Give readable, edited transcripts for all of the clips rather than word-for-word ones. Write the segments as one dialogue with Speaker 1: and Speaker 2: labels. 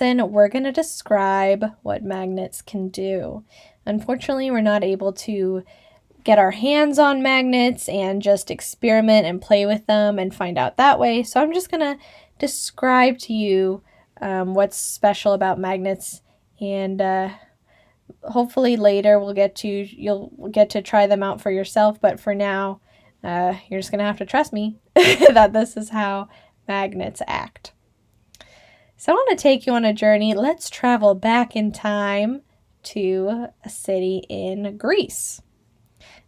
Speaker 1: lesson, we're going to describe what magnets can do. Unfortunately, we're not able to get our hands on magnets and just experiment and play with them and find out that way. So I'm just going to describe to you what's special about magnets, and hopefully later you'll get to try them out for yourself. But for now, you're just going to have to trust me that this is how magnets act. So I want to take you on a journey. Let's travel back in time to a city in Greece.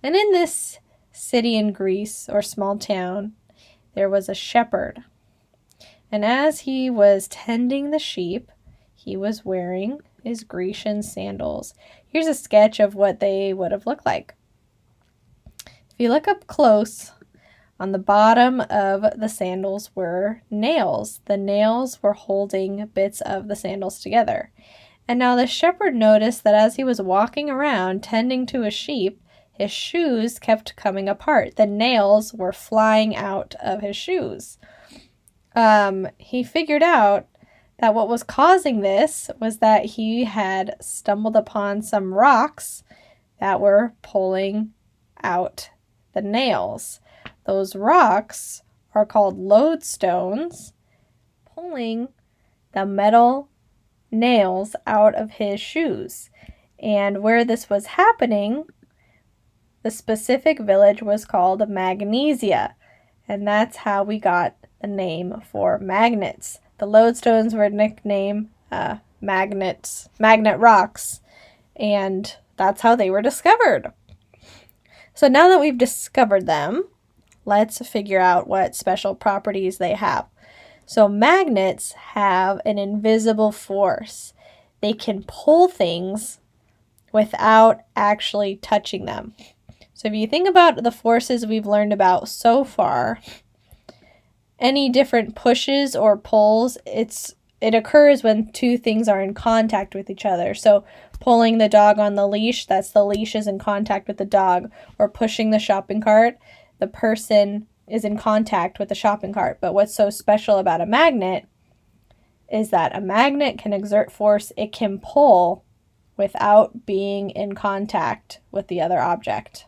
Speaker 1: And in this city in Greece, or small town, there was a shepherd. And as he was tending the sheep, he was wearing his Grecian sandals. Here's a sketch of what they would have looked like. If you look up close, on the bottom of the sandals were nails. The nails were holding bits of the sandals together. And now the shepherd noticed that as he was walking around tending to his sheep, his shoes kept coming apart. The nails were flying out of his shoes. He figured out that what was causing this was that he had stumbled upon some rocks that were pulling out the nails. Those rocks are called lodestones, pulling the metal nails out of his shoes. And where this was happening, the specific village was called Magnesia, and that's how we got the name for magnets. The lodestones were nicknamed magnet rocks, and that's how they were discovered. So now that we've discovered them, let's figure out what special properties they have. So magnets have an invisible force. They can pull things without actually touching them. So if you think about the forces we've learned about so far, any different pushes or pulls, it occurs when two things are in contact with each other. So pulling the dog on the leash, that's the leash is in contact with the dog, or pushing the shopping cart, the person is in contact with the shopping cart. But what's so special about a magnet is that a magnet can exert force. It can pull without being in contact with the other object.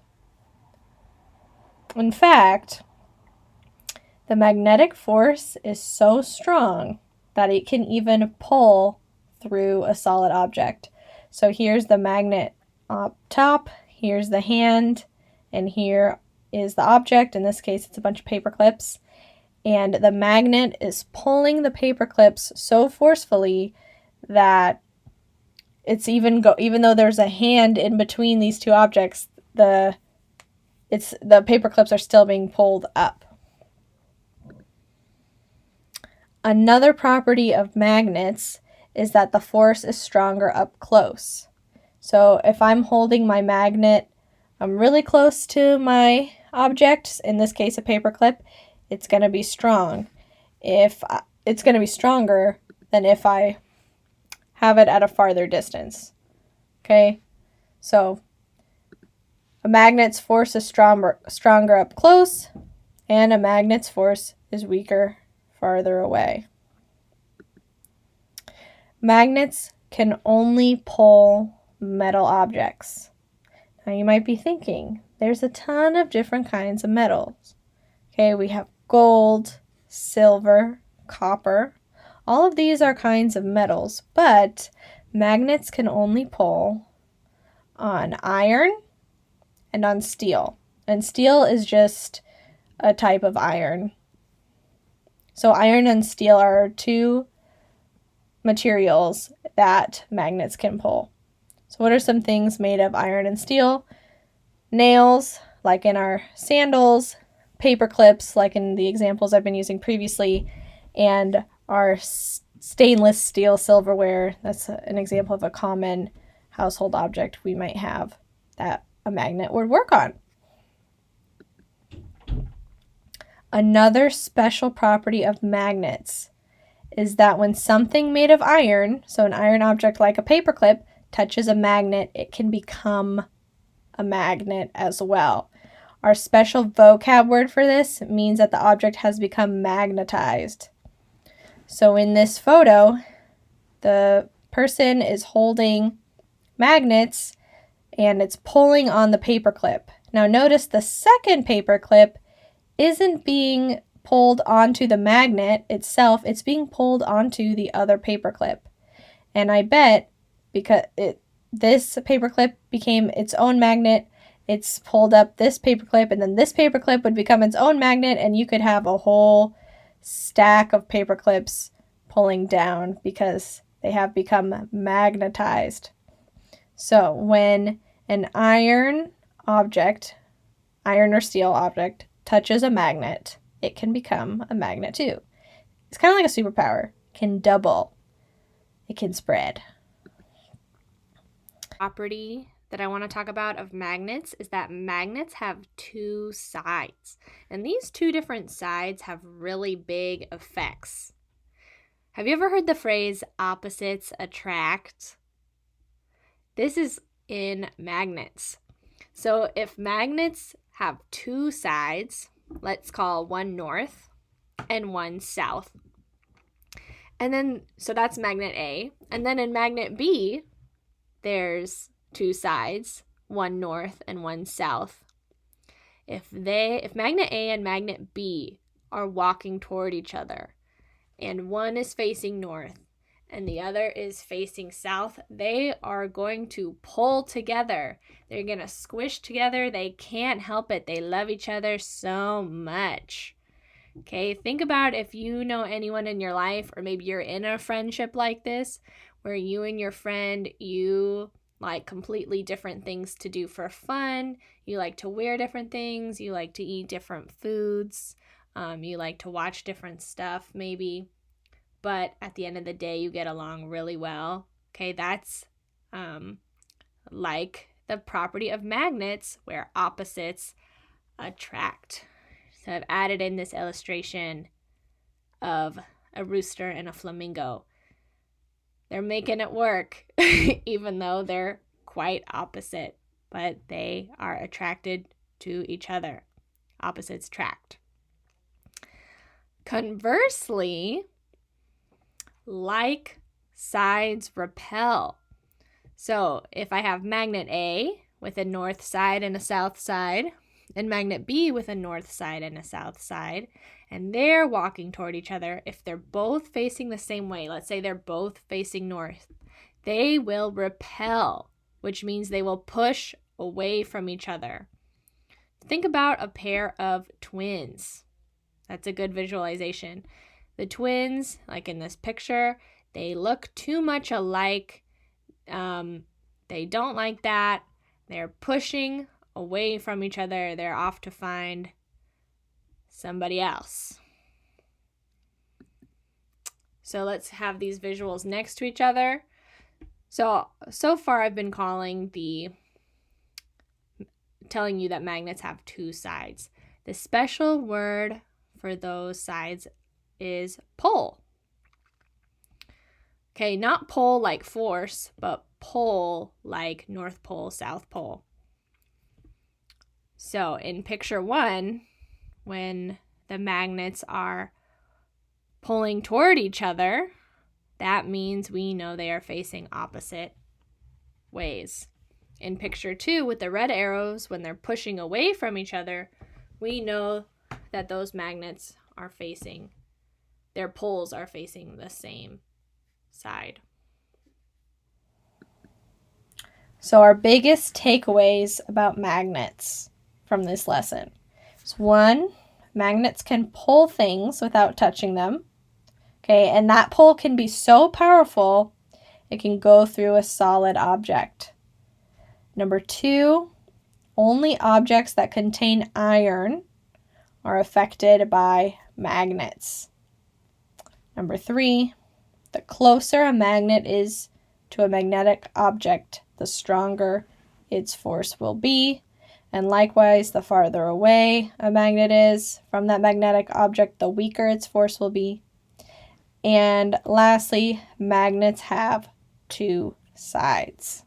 Speaker 1: In fact, the magnetic force is so strong that it can even pull through a solid object. So here's the magnet up top, here's the hand, and here is the object. In this case, it's a bunch of paper clips. And the magnet is pulling the paper clips so forcefully that it's even though there's a hand in between these two objects, the paper clips are still being pulled up. Another property of magnets is that the force is stronger up close. So if I'm holding my magnet, I'm really close to my object, in this case a paper clip, it's going to be strong. It's going to be stronger than if I have it at a farther distance. Okay? So a magnet's force is stronger up close, and a magnet's force is weaker farther away. Magnets can only pull metal objects. Now you might be thinking, there's a ton of different kinds of metals. Okay, we have gold, silver, copper. All of these are kinds of metals, but magnets can only pull on iron and on steel. And steel is just a type of iron. So iron and steel are two materials that magnets can pull. So what are some things made of iron and steel? Nails, like in our sandals, paper clips, like in the examples I've been using previously, and our stainless steel silverware. That's an example of a common household object we might have that a magnet would work on. Another special property of magnets is that when something made of iron, so an iron object like a paperclip, touches a magnet, it can become a magnet as well. Our special vocab word for this means that the object has become magnetized. So in this photo, the person is holding magnets and it's pulling on the paper clip. Now notice the second paper clip isn't being pulled onto the magnet itself, it's being pulled onto the other paper clip. And I bet because this paper clip became its own magnet, it's pulled up this paper clip, and then this paper clip would become its own magnet, and you could have a whole stack of paper clips pulling down because they have become magnetized. So when an iron or steel object, touches a magnet, it can become a magnet too. It's kind of like a superpower. It can double. It can spread. Property that I want to talk about of magnets is that magnets have two sides. And these two different sides have really big effects. Have you ever heard the phrase opposites attract? This is in magnets. So if magnets have two sides, let's call one north and one south. And then, so that's magnet A. And then in magnet B, there's two sides, one north and one south. If magnet A and magnet B are walking toward each other, and one is facing north and the other is facing south, they are going to pull together. They're going to squish together. They can't help it. They love each other so much. Okay, think about if you know anyone in your life, or maybe you're in a friendship like this, where you and your friend, you like completely different things to do for fun. You like to wear different things. You like to eat different foods. You like to watch different stuff maybe. But at the end of the day, you get along really well. Okay, that's like the property of magnets where opposites attract. So I've added in this illustration of a rooster and a flamingo. They're making it work, even though they're quite opposite, but they are attracted to each other. Opposites attract. Conversely, like sides repel. So if I have magnet A with a north side and a south side, and magnet B with a north side and a south side, and they're walking toward each other, if they're both facing the same way, let's say they're both facing north, they will repel, which means they will push away from each other. Think about a pair of twins. That's a good visualization. The twins, like in this picture, they look too much alike. They don't like that. They're pushing away from each other. They're off to find somebody else. So let's have these visuals next to each other. So far I've been telling you that magnets have two sides. The special word for those sides is pull. Okay, not pull like force, but pull like North Pole, South Pole. So in picture 1, when the magnets are pulling toward each other, that means we know they are facing opposite ways. In picture 2, with the red arrows, when they're pushing away from each other, we know that those magnets are facing, their poles are facing the same side. So our biggest takeaways about magnets from this lesson is 1, magnets can pull things without touching them. Okay, and that pull can be so powerful, it can go through a solid object. Number 2, only objects that contain iron are affected by magnets. Number 3, the closer a magnet is to a magnetic object, the stronger its force will be. And likewise, the farther away a magnet is from that magnetic object, the weaker its force will be. And lastly, magnets have two sides.